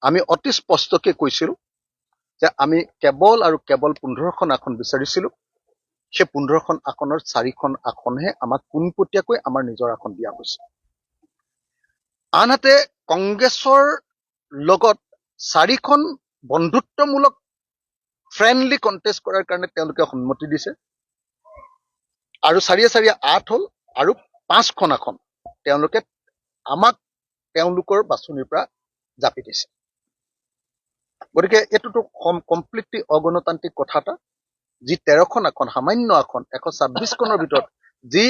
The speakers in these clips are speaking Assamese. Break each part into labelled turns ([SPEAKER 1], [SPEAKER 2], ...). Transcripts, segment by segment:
[SPEAKER 1] আমি অতি স্পষ্টকৈ কৈছিলোঁ যে আমি কেৱল আৰু কেৱল 15খন আসন বিচাৰিছিলোঁ। সেই 15খন আসনৰ 4খন আসনহে আমাক পোনপটীয়াকৈ আমাৰ নিজৰ আসন দিয়া হৈছে। আনহাতে কংগ্ৰেছৰ লগত 4খন বন্ধুত্বমূলক ফ্ৰেণ্ডলি কণ্টেষ্ট কৰাৰ কাৰণে তেওঁলোকে সন্মতি দিছে আৰু 4-4 8 হ'ল আৰু 5খন আসন তেওঁলোকে আমাক তেওঁলোকৰ বাছনিৰ পৰা জাপি দিছে। গতিকে এইটোতো কমপ্লিটলি অগণতান্ত্ৰিক কথা এটা। যি 13খন আসন সামান্য আসন 126খনৰ ভিতৰত যি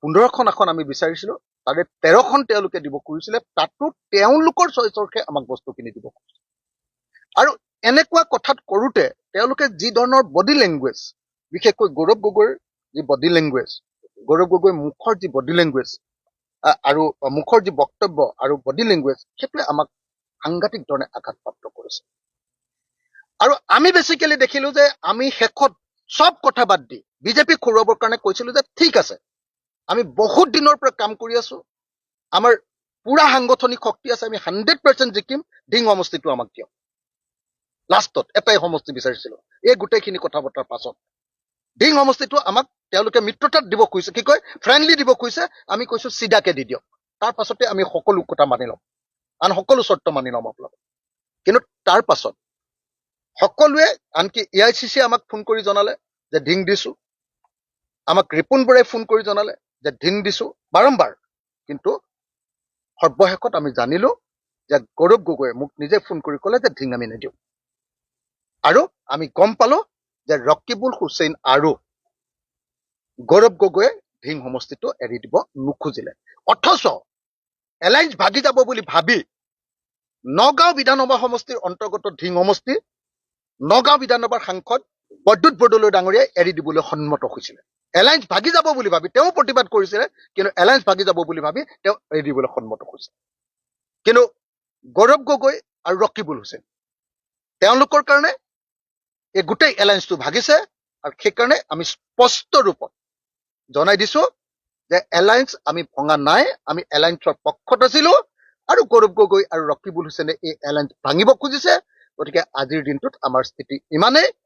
[SPEAKER 1] 15খন আসন আমি বিচাৰিছিলোঁ তাৰে 13খন তেওঁলোকে দিব খুজিছিলে, তাতো তেওঁলোকৰ চইচৰহে আমাক বস্তুখিনি দিব খুজিছে। আৰু এনেকুৱা কথাত কৰোঁতে তেওঁলোকে যি ধৰণৰ বডি লেংগুৱেজ, বিশেষকৈ গৌৰৱ গগৈৰ যি বডি লেংগুৱেজ, গৌৰৱ গগৈৰ মুখৰ যি বডি লেংগুৱেজ আৰু মুখৰ যি বক্তব্য আৰু বডি লেংগুৱেজ, সেইটোৱে আমাক সাংঘাতিক ধৰণে আঘাতপ্ৰাপ্ত কৰিছে। আৰু আমি বেচিকেলি দেখিলো যে আমি শেষত সব কথা বাদ দি বিজেপিক হৰুৱাবৰ কাৰণে কৈছিলো যে ঠিক আছে, আমি বহুত দিনৰ পৰা কাম কৰি আছো, আমাৰ পুৰা সাংগঠনিক শক্তি আছে, আমি 100% জিকিম, ডিং সমষ্টিটো আমাক দিয়ক। লাষ্টত এটাই সমষ্টি বিচাৰিছিলো। এই গোটেইখিনি কথা বতৰাৰ পাছত ডিং সমষ্টিটো আমাক তেওঁলোকে মিত্ৰতাত দিব খুজিছে, কি কয় ফ্ৰেণ্ডলি দিব খুজিছে, আমি কৈছো চিধাকে দি দিয়ক, তাৰ পাছতে আমি সকলো কথা মানি ল'ম, আন সকলো চৰ্ত মানি ল'ম আপোনালোক। কিন্তু তাৰ পাছত সকলোৱে, আনকি AICC আমাক ফোন কৰি জনালে যে ধিং দিছো, আমাক ৰিপুণ বৰাই ফোন কৰি জনালে যে ধিং দিছো বাৰম্বাৰ। কিন্তু সৰ্বশেষত আমি জানিলো যে গৌৰৱ গগৈয়ে মোক নিজে ফোন কৰি ক'লে যে ধিং আমি নিদিওঁ। আৰু আমি গম পালো যে ৰকিবুল হুছেইন আৰু গৌৰৱ গগৈয়ে ধিং সমষ্টিটো এৰি দিব নোখোজিলে। অথচ এলায়েন্স ভাগি যাব বুলি ভাবি নগাঁও বিধানসভা সমষ্টিৰ অন্তৰ্গত ধিং সমষ্টি নগাঁও বিধানসভাৰ সাংসদ বৈদ্যুৎ বৰদলৈ ডাঙৰীয়াই এৰি দিবলৈ সন্মত হৈছিলে। এলায়েন্স ভাগি যাব বুলি ভাবি তেওঁ প্ৰতিবাদ কৰিছিলে, কিন্তু এলায়েন্স ভাগি যাব বুলি ভাবি তেওঁ এৰি দিবলৈ সন্মত হৈছিলে। কিন্তু গৌৰৱ গগৈ আৰু ৰকিবুল হুছেইন তেওঁলোকৰ কাৰণে এই গোটেই এলায়েন্সটো ভাগিছে। আৰু সেইকাৰণে আমি স্পষ্ট ৰূপত জনাই দিছো যে এলায়েন্স আমি ভঙা নাই, আমি এলায়েন্সৰ পক্ষত আছিলো আৰু গৌৰৱ গগৈ আৰু ৰকিবুল হুছেইনে এই এলায়েন্স ভাঙিব খুজিছে। গতিকে আজিৰ দিনটোত আমাৰ স্থিতি ইমানেই